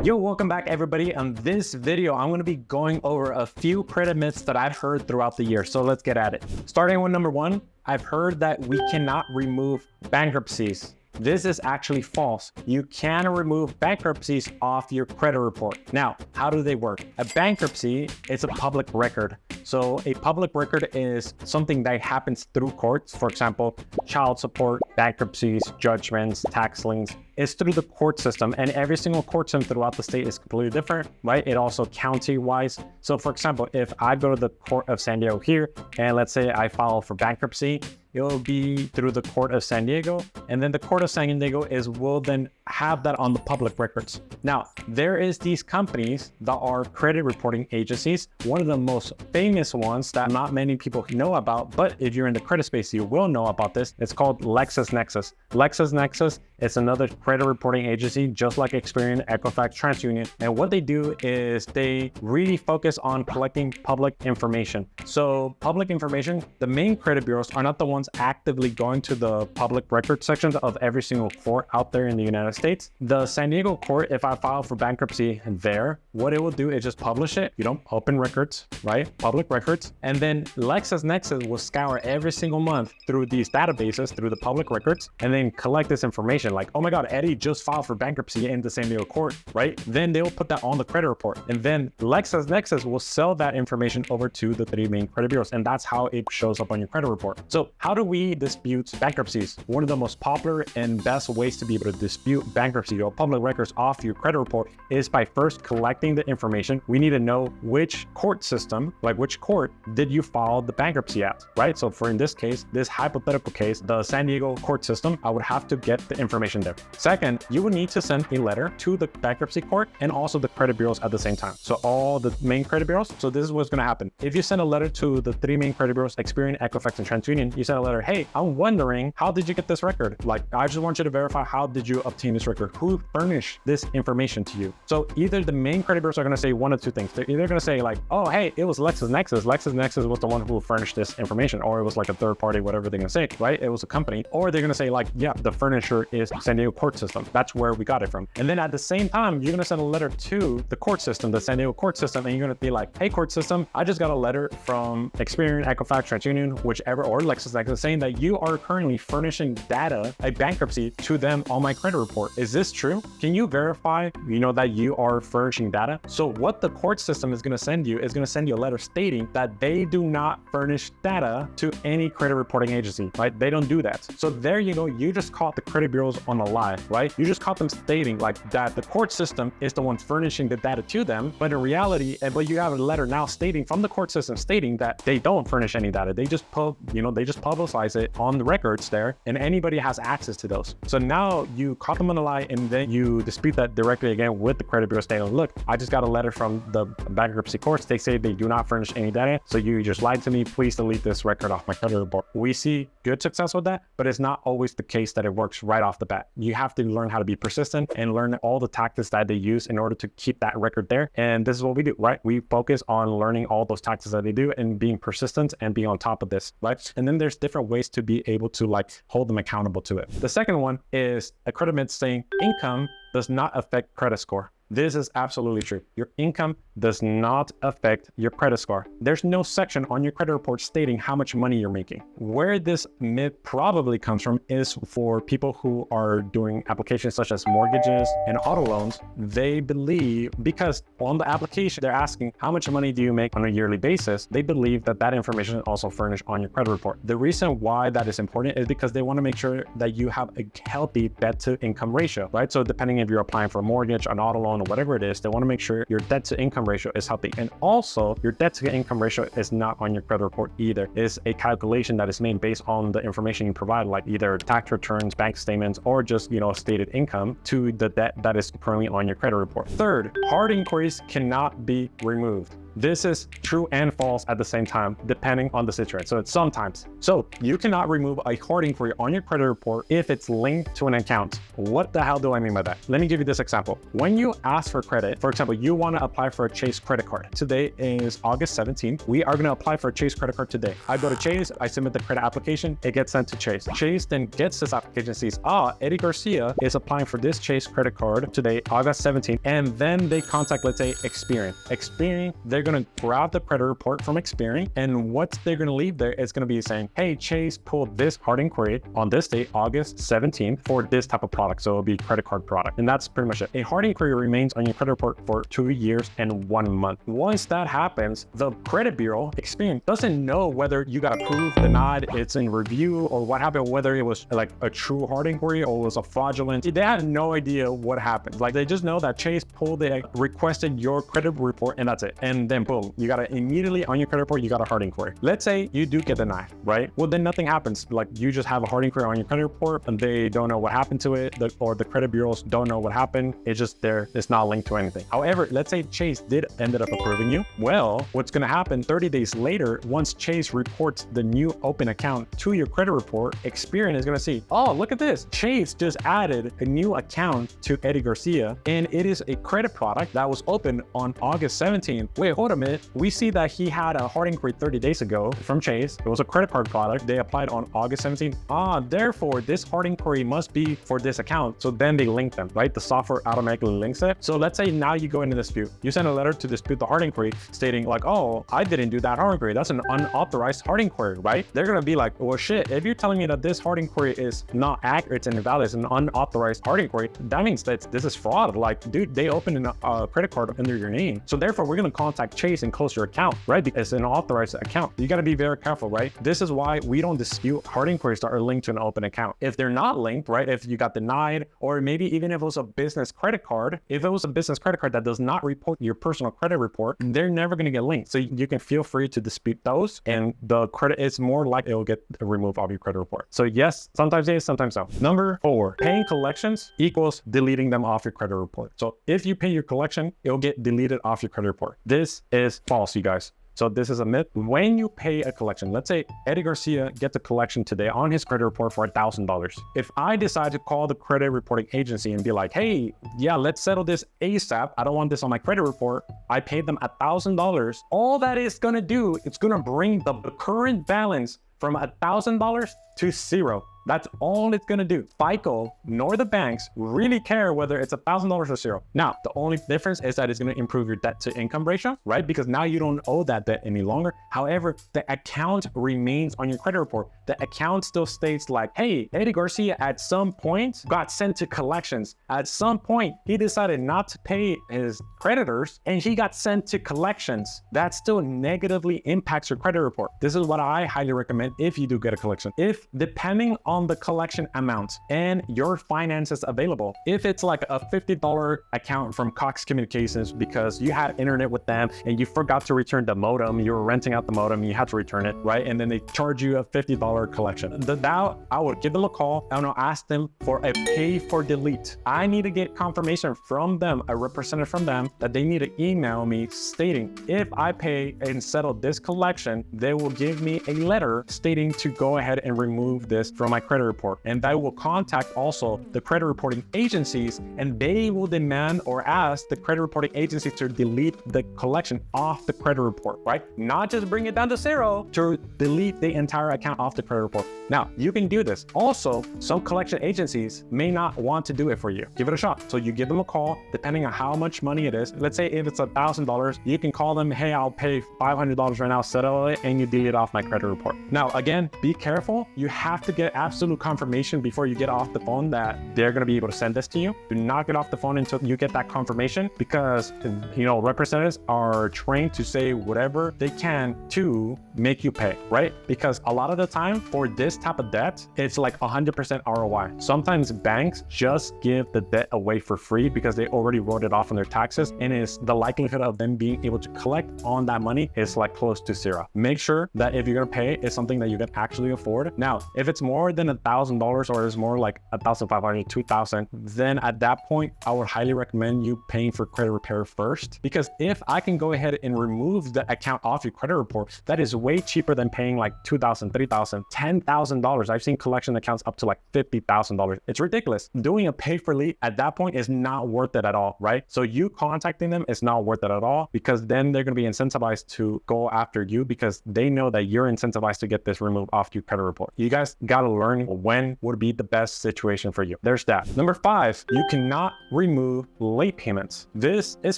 Yo, welcome back everybody. On this video, I'm going to be going over a few credit myths that I've heard throughout the year. So let's get at it. Starting with number one, I've heard that we cannot remove bankruptcies. This is actually false. You can remove bankruptcies off your credit report. Now, how do they work? A bankruptcy is a public record. So a public record is something that happens through courts. For example, child support, bankruptcies, judgments, tax liens. It's through the court system, and every single court system throughout the state is completely different, right? It also county-wise. So for example, if I go to the Court of San Diego here, and let's say I file for bankruptcy, it will be through the Court of San Diego, and then the Court of San Diego will then have that on the public records. Now, there is these companies that are credit reporting agencies. One of the most famous ones that not many people know about, but if you're in the credit space, you will know about this. It's called LexisNexis. LexisNexis is another credit reporting agency, just like Experian, Equifax, TransUnion. And what they do is they really focus on collecting public information. So public information, the main credit bureaus are not the ones actively going to the public record sections of every single court out there in the United States. The San Diego court, if I file for bankruptcy there, what it will do is just publish it. You know, open records, right? Public records. And then LexisNexis will scour every single month through these databases, through the public records, and then collect this information like, oh my God, Eddie just filed for bankruptcy in the San Diego court, right? Then they'll put that on the credit report. And then LexisNexis will sell that information over to the three main credit bureaus. And that's how it shows up on your credit report. So how do we dispute bankruptcies? One of the most popular and best ways to be able to dispute bankruptcy or public records off your credit report is by first collecting the information. We need to know which court system, like which court did you file the bankruptcy at, right? So for in this case, this hypothetical case, the San Diego court system, I would have to get the information there. Second, you would need to send a letter to the bankruptcy court and also the credit bureaus at the same time. So all the main credit bureaus. So this is what's going to happen. If you send a letter to the three main credit bureaus, Experian, Equifax, and TransUnion, you send a letter, hey, I'm wondering, how did you get this record? Like, I just want you to verify, how did you obtain this record? Who furnished this information to you? So either the main credit bureaus are going to say one of two things. They're either going to say like, oh, hey, it was LexisNexis. LexisNexis was the one who furnished this information, or it was like a third party, whatever they're going to say, right? It was a company. Or they're going to say like, yeah, the furnisher is San Diego court system. That's where we got it from. And then at the same time, you're going to send a letter to the court system, the San Diego court system, and you're going to be like, hey, court system, I just got a letter from Experian, Equifax, TransUnion, whichever, or LexisNexis, saying that you are currently furnishing data, a bankruptcy, to them on my credit report. Is this true? Can you verify, that you are furnishing data? So what the court system is going to send you is going to send you a letter stating that they do not furnish data to any credit reporting agency, right? They don't do that. So there you go. You just caught the credit bureaus on a lie, right? You just caught them stating like that the court system is the one furnishing the data to them, but in reality, but you have a letter now stating from the court system stating that they don't furnish any data. They just publicize it on the records there, and anybody has access to those. So now you caught them on a lie, and then you dispute that directly again with the credit bureau saying, look, I just got a letter from the bankruptcy courts. They say they do not furnish any data. So you just lied to me. Please delete this record off my credit report. We see good success with that, but it's not always the case that it works right off the bat. You have to learn how to be persistent and learn all the tactics that they use in order to keep that record there. And this is what we do, right? We focus on learning all those tactics that they do and being persistent and being on top of this, right? And then there's different ways to be able to like hold them accountable to it. The second one is a credit myth saying income does not affect credit score. This is absolutely true. Your income does not affect your credit score. There's no section on your credit report stating how much money you're making. Where this myth probably comes from is for people who are doing applications such as mortgages and auto loans. They believe, because on the application, they're asking how much money do you make on a yearly basis, they believe that that information is also furnished on your credit report. The reason why that is important is because they want to make sure that you have a healthy debt to income ratio, right? So depending if you're applying for a mortgage, an auto loan, or whatever it is, they want to make sure your debt to income ratio is healthy. And also your debt to income ratio is not on your credit report either. It's a calculation that is made based on the information you provide, like either tax returns, bank statements, or just, stated income to the debt that is currently on your credit report. Third, hard inquiries cannot be removed. This is true and false at the same time, depending on the situation. So it's sometimes. So you cannot remove a hard inquiry on your credit report if it's linked to an account. What the hell do I mean by that? Let me give you this example. When you ask for credit, for example, you want to apply for a Chase credit card. Today is August 17th. We are going to apply for a Chase credit card today. I go to Chase, I submit the credit application, it gets sent to Chase. Chase then gets this application, sees, Eddie Garcia is applying for this Chase credit card today, August 17th. And then they contact, let's say, Experian. Experian, they're going to grab the credit report from Experian. And what they're going to leave there is going to be saying, hey, Chase pulled this hard inquiry on this date, August 17th, for this type of product. So it'll be credit card product. And that's pretty much it. A hard inquiry remains on your credit report for 2 years and 1 month. Once that happens, the credit bureau, Experian, doesn't know whether you got approved, denied, it's in review, or what happened, whether it was like a true hard inquiry or it was a fraudulent. They have no idea what happened. Like, they just know that Chase pulled the requested your credit report, and that's it. And then boom, you got to immediately on your credit report, you got a hard inquiry. Let's say you do get denied, right? Well, then nothing happens. Like, you just have a hard inquiry on your credit report and they don't know what happened to it, or the credit bureaus don't know what happened. It's just there. It's not linked to anything. However, let's say Chase did ended up approving you. Well, what's going to happen 30 days later, once Chase reports the new open account to your credit report, Experian is going to see, oh, look at this. Chase just added a new account to Eddie Garcia, and it is a credit product that was opened on August 17th. Wait, hold a minute. We see that he had a hard inquiry 30 days ago from Chase. It was a credit card product. They applied on August 17th. Therefore, this hard inquiry must be for this account. So then they link them, right? The software automatically links it. So let's say now you go into dispute. You send a letter to dispute the hard inquiry stating like, oh, I didn't do that hard inquiry. That's an unauthorized hard inquiry, right? They're going to be like, well, shit, if you're telling me that this hard inquiry is not accurate and invalid, it's an unauthorized hard inquiry, that means that this is fraud. Like, dude, they opened a credit card under your name. So therefore, we're going to contact Chase and close your account, right? Because it's an authorized account. You got to be very careful, right? This is why we don't dispute hard inquiries that are linked to an open account. If they're not linked, right? If you got denied, or maybe even if it was a business credit card, if it was a business credit card that does not report your personal credit report, they're never going to get linked. So you can feel free to dispute those, and the credit is more likely it will get removed off your credit report. So yes, sometimes yes, sometimes no. Number 4, paying collections equals deleting them off your credit report. So if you pay your collection, it'll get deleted off your credit report. This is false, you guys. So this is a myth. When you pay a collection, let's say Eddie Garcia gets a collection today on his credit report for $1,000. If I decide to call the credit reporting agency and be like, hey, yeah, let's settle this ASAP. I don't want this on my credit report. I paid them $1,000. All that is going to do, it's going to bring the current balance from $1,000 to 0. That's all it's going to do. FICO nor the banks really care whether it's $1,000 or 0. Now, the only difference is that it's going to improve your debt to income ratio, right? Because now you don't owe that debt any longer. However, the account remains on your credit report. The account still states like, hey, Eddie Garcia at some point got sent to collections. At some point, he decided not to pay his creditors and he got sent to collections. That still negatively impacts your credit report. This is what I highly recommend if you do get a collection. If depending on the collection amount and your finances available, if it's like a $50 account from Cox Communications because you had internet with them and you forgot to return the modem, you were renting out the modem, you had to return it, right? And then they charge you a $50 collection. That I would give them a call. I want to ask them for a pay for delete. I need to get confirmation from them, a representative from them, that they need to email me stating if I pay and settle this collection, they will give me a letter stating to go ahead and remove this from my credit report. And I will contact also the credit reporting agencies, and they will demand or ask the credit reporting agency to delete the collection off the credit report, right? Not just bring it down to 0, to delete the entire account off the credit report. Now, you can do this. Also, some collection agencies may not want to do it for you. Give it a shot. So you give them a call, depending on how much money it is. Let's say if it's $1,000, you can call them, hey, I'll pay $500 right now, settle it, and you delete off my credit report. Now, again, be careful. You have to get absolute confirmation before you get off the phone that they're going to be able to send this to you. Do not get off the phone until you get that confirmation, because, you know, representatives are trained to say whatever they can to make you pay, right? Because a lot of the time for this type of debt, it's like 100% ROI. Sometimes banks just give the debt away for free because they already wrote it off on their taxes, and it's the likelihood of them being able to collect on that money is like close to 0. Make sure that if you're going to pay, it's something something that you can actually afford. Now, if it's more than $1,000 or it's more like 1,500, 2,000, then at that point, I would highly recommend you paying for credit repair first. Because if I can go ahead and remove the account off your credit report, that is way cheaper than paying like $2,000, $3,000, $10,000. I've seen collection accounts up to like $50,000. It's ridiculous. Doing a pay for late at that point is not worth it at all, right? So you contacting them is not worth it at all, because then they're going to be incentivized to go after you because they know that you're incentivized to get this removed off your credit report. You guys got to learn when would be the best situation for you. There's that. Number 5, you cannot remove late payments. This is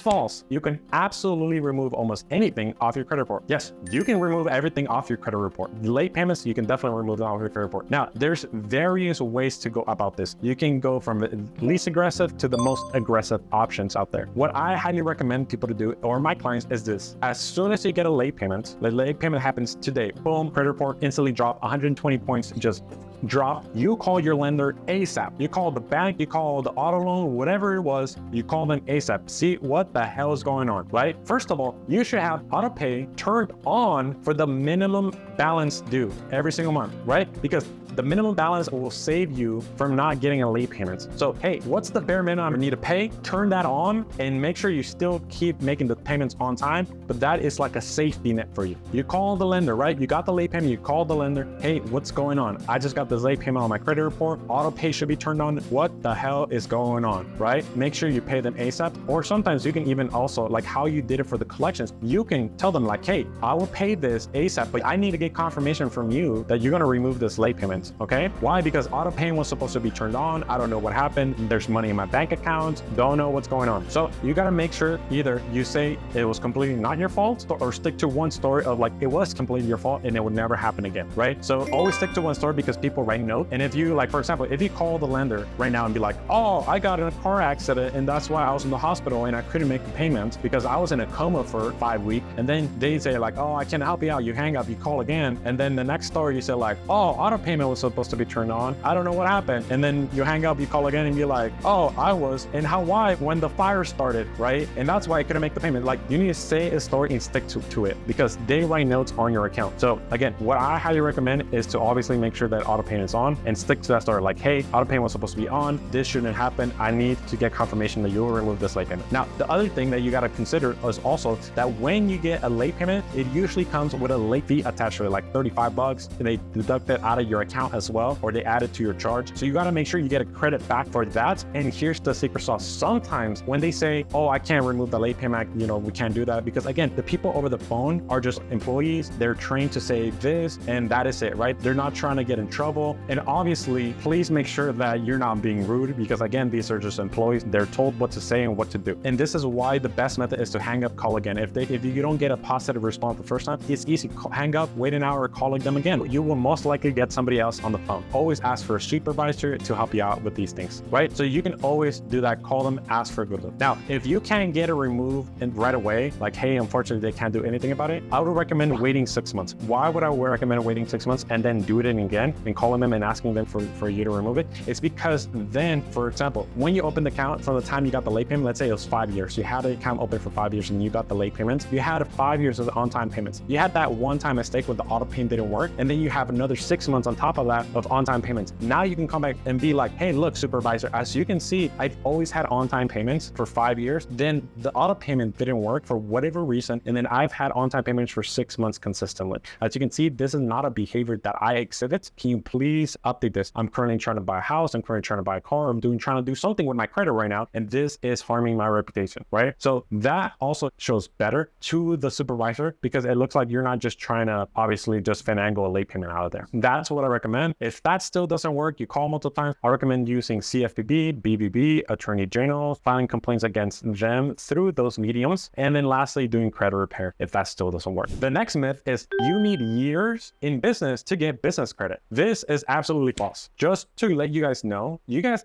false. You can absolutely remove almost anything off your credit report. Yes, you can remove everything off your credit report. Late payments, you can definitely remove them off your credit report. Now, there's various ways to go about this. You can go from the least aggressive to the most aggressive options out there. What I highly recommend people to do, or my clients, is this. As soon as you get a late payment, the late payment happens today, boom, credit report instantly drop 120 points, just drop. You call your lender ASAP. You call the bank, you call the auto loan, whatever it was, you call them ASAP. See what the hell is going on, right? First of all, you should have auto pay turned on for the minimum balance due every single month, right? Because the minimum balance will save you from not getting a late payment. So, hey, what's the bare minimum I need to pay? Turn that on and make sure you still keep making the payments on time, but that is like a safety net for you. You call the lender, right? You got the late payment, you call the lender, hey, what's going on? I just got this late payment on my credit report. Auto pay should be turned on. What the hell is going on, right? Make sure you pay them ASAP. Or sometimes you can even also, like how you did it for the collections, you can tell them like, hey, I will pay this ASAP, but I need to get confirmation from you that you're going to remove this late payment. Okay? Why? Because auto pay was supposed to be turned on. I don't know what happened. There's money in my bank account. Don't know what's going on. So you got to make sure either you say it was completely not your fault, or stick to one story of like, it was completely your fault and it would never happen again, right? So always stick to one story, because people write notes. And if you, like, for example, if you call the lender right now and be like, oh, I got in a car accident and that's why I was in the hospital and I couldn't make the payment because I was in a coma for 5 weeks. And then they say like, oh, I can't help you out. You hang up, you call again. And then the next story you say like, oh, auto payment was supposed to be turned on. I don't know what happened. And then you hang up, you call again and be like, oh, I was in Hawaii when the fire started, right? And that's why I couldn't make the payment. Like, you need to say a story and stick to it, because they write notes on your account. So again, what I highly recommend is to obviously make sure that auto payment is on and stick to that story. Like, hey, auto payment was supposed to be on. This shouldn't happen. I need to get confirmation that you will remove this late payment. Now, the other thing that you got to consider is also that when you get a late payment, it usually comes with a late fee attached to it, like $35, and they deduct it out of your account as well, or they add it to your charge. So you got to make sure you get a credit back for that. And here's the secret sauce. Sometimes when they say, oh, I can't remove the late payment, we can't do that, because again, the people over the phone are just employees. They're trained to say this and that is it, right? They're not trying to get in trouble. And obviously, please make sure that you're not being rude, because again, these are just employees. They're told what to say and what to do. And this is why the best method is to hang up, call again. If you don't get a positive response the first time, it's easy. Hang up, wait an hour, call them again. You will most likely get somebody else on the phone. Always ask for a supervisor to help you out with these things, right? So you can always do that. Call them, ask for good. Now, if you can't get it removed and right away, like, hey, unfortunately, they can't do anything about it, I would recommend waiting 6 months. Why would I recommend waiting 6 months and then do it again and calling them and asking them for you to remove it? It's because then, for example, when you open the account from the time you got the late payment, let's say it was 5 years. You had the account open for 5 years and you got the late payments. You had 5 years of on-time payments. You had that one-time mistake where the auto payment didn't work. And then you have another 6 months on top of that of on-time payments. Now you can come back and be like, hey, look, supervisor, as you can see, I've always had on-time payments for 5 years. Then the auto payment didn't work for whatever reason. And then I've had on-time payments for 6 months consistently. As you can see, this is not a behavior that I exhibit. Can you please update this? I'm currently trying to buy a house. I'm currently trying to buy a car. I'm trying to do something with my credit right now. And this is harming my reputation, right? So that also shows better to the supervisor, because it looks like you're not just trying to obviously just finagle a late payment out of there. That's what I recommend. If that still doesn't work, you call multiple times, I recommend using CFPB, BBB, Attorney General, filing complaints against them through those mediums. And then lastly, doing credit repair if that still doesn't work. The next myth is you need years in business to get business credit. This is absolutely false. Just to let you guys know,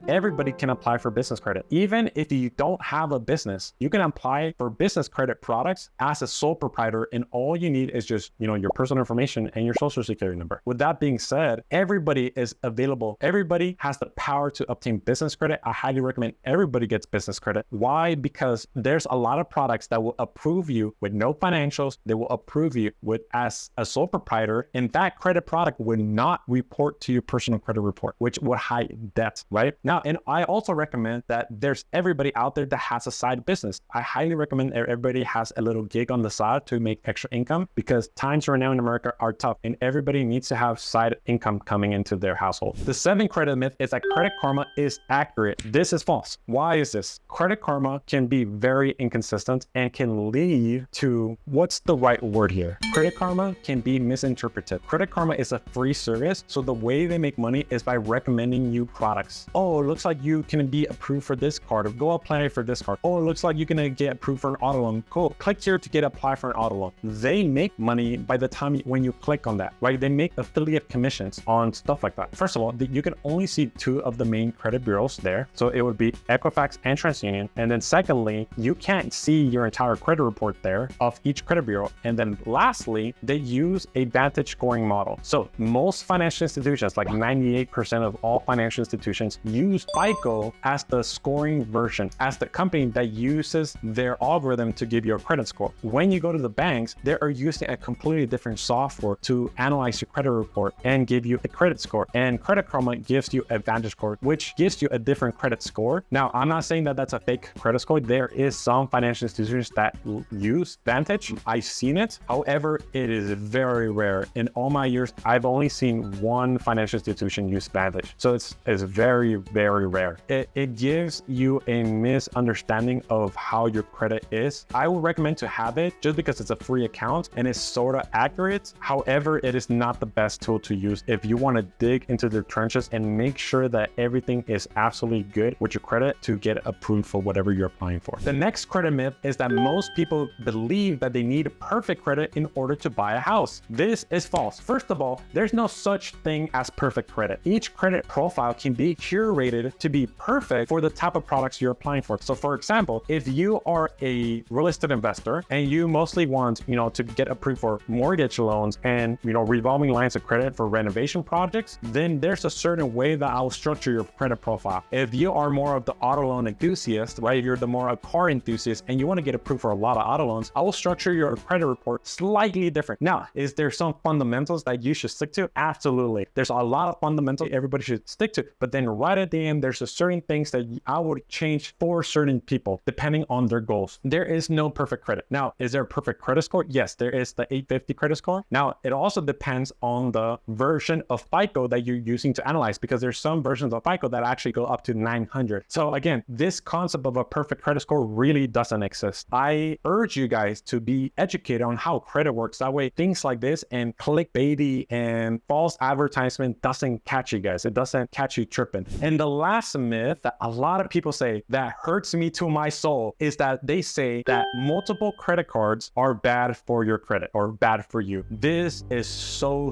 everybody can apply for business credit. Even if you don't have a business, you can apply for business credit products as a sole proprietor, and all you need is just, your personal information and your social security number. With that being said, everybody is available. Everybody has the power to obtain business credit. I highly recommend everybody gets business credit. Why? Because there's a lot of products that will approve you with no financials. They will approve you with as a sole proprietor, and that credit product would not report to your personal credit report, which would hide debt, right? Now, and I also recommend that there's everybody out there that has a side business. I highly recommend everybody has a little gig on the side to make extra income, because times right now in America are tough and everybody needs to have side income coming into their household. The seventh credit myth is that Credit Karma is accurate. This is false. Why is this? Credit Karma can be very inconsistent and can lead to, what's the right word here? Credit Karma can be misinterpreted. Credit Karma is a free service, so the way they make money is by recommending you products. Oh, it looks like you can be approved for this card, or go apply for this card. Oh, it looks like you're gonna get approved for an auto loan. Cool, click here to get apply for an auto loan. They make money by the time when you click on that, right? They make affiliate commissions on stuff like that. First of all, you can only see two of the main credit bureaus there. So it would be Equifax and TransUnion. And then secondly, you can't see your entire credit report there of each credit bureau. And then lastly, they use a Vantage scoring model. So most financial institutions, like 98% of all financial institutions, use FICO as the scoring version, as the company that uses their algorithm to give you a credit score. When you go to the banks, they are using a completely different software to analyze your credit report and give you a credit score. And Credit Karma gives you a Vantage score, which gives you a different credit score. Now, I'm not saying that that's a fake credit score. There is some financial institutions that use Vantage. I've seen it. However, it is very rare. In all my years, I've only seen one financial institution use Vantage. So it's very, very rare. It gives you a misunderstanding of how your credit is. I would recommend to have it just because it's a free account and it's sort of accurate. However, it is not the best tool to use if you want to dig into the trenches and make sure that everything is absolutely good with your credit to get approved for whatever you're applying for. The next credit myth is that most people believe that they need perfect credit in order to buy a house. This is false. First of all, there's no such thing as perfect credit. Each credit profile can be curated to be perfect for the type of products you're applying for. So for example, if you are a real estate investor and you mostly want, to get approved for mortgage loans and, revolving lines of credit for renovation projects, then there's a certain way that I'll structure your credit profile. If you are more of the auto loan enthusiast, right? You're the more a car enthusiast and you want to get approved for a lot of auto loans, I will structure your credit report slightly different. Now, is there some fundamentals that you should stick to? Absolutely. There's a lot of fundamentals everybody should stick to, but then right at the end, there's a certain things that I would change for certain people depending on their goals. There is no perfect credit. Now, is there a perfect credit score? Yes, there is the 850 credit score. Now, it also depends on the version of FICO that you're using to analyze, because there's some versions of FICO that actually go up to 900. So again, this concept of a perfect credit score really doesn't exist. I urge you guys to be educated on how credit works. That way, things like this and clickbaity and false advertisement doesn't catch you guys. It doesn't catch you tripping. And the last myth that a lot of people say that hurts me to my soul is that they say that multiple credit cards are bad for your credit or bad for you. This is so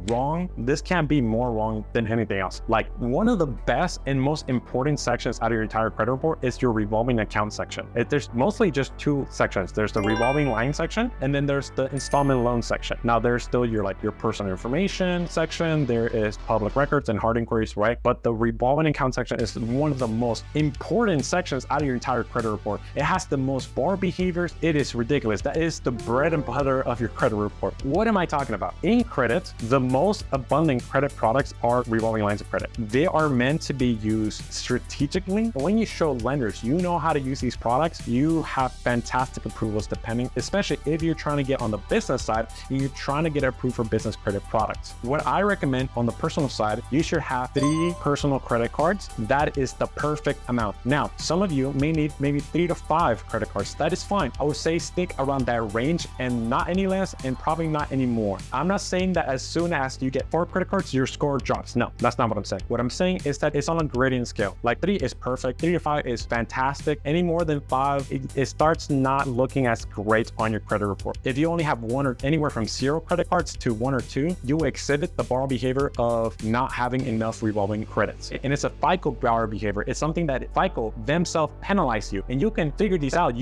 wrong. This can't be more wrong than anything else. Like, one of the best and most important sections out of your entire credit report is your revolving account section. There's mostly just two sections. There's the revolving line section, and then there's the installment loan section. Now, there's still your personal information section. There is public records and hard inquiries, right? But the revolving account section is one of the most important sections out of your entire credit report. It has the most borrower behaviors. It is ridiculous. That is the bread and butter of your credit report. What am I talking about? In credit, the most abundant credit products are revolving lines of credit. They are meant to be used strategically. When you show lenders, you know how to use these products, you have fantastic approvals depending, especially if you're trying to get on the business side and you're trying to get approved for business credit products. What I recommend on the personal side, you should have 3 personal credit cards. That is the perfect amount. Now, some of you may need maybe 3 to 5 credit cards. That is fine. I would say stick around that range and not any less and probably not any more. I'm not saying that as soon as you get 4 credit cards, your score drops. No, that's not what I'm saying. What I'm saying is that it's on a gradient scale. Like 3 is perfect, 3 to 5 is fantastic. Any more than 5, it starts not looking as great on your credit report. If you only have 1 or anywhere from 0 credit cards to 1 or 2, you will exhibit the borrower behavior of not having enough revolving credits. And it's a FICO borrower behavior. It's something that FICO themselves penalize you, and you can figure these out.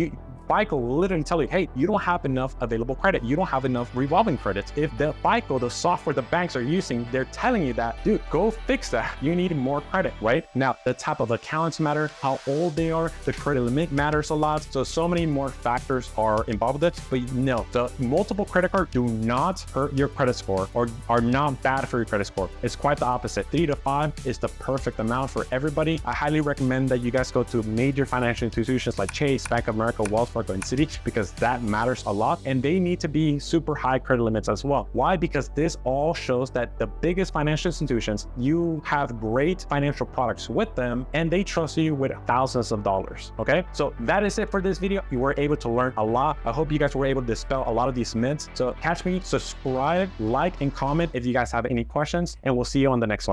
FICO will literally tell you, hey, you don't have enough available credit. You don't have enough revolving credits. If the FICO, the software the banks are using, they're telling you that, dude, go fix that. You need more credit, right? Now, the type of accounts matter, how old they are, the credit limit matters a lot. So many more factors are involved with it. But no, the multiple credit cards do not hurt your credit score or are not bad for your credit score. It's quite the opposite. 3 to 5 is the perfect amount for everybody. I highly recommend that you guys go to major financial institutions like Chase, Bank of America, Wells Fargo, and Citi, because that matters a lot. And they need to be super high credit limits as well. Why? Because this all shows that the biggest financial institutions, you have great financial products with them and they trust you with thousands of dollars. Okay, so that is it for this video. You were able to learn a lot. I hope you guys were able to dispel a lot of these myths. So catch me, subscribe, like, and comment if you guys have any questions, and we'll see you on the next one.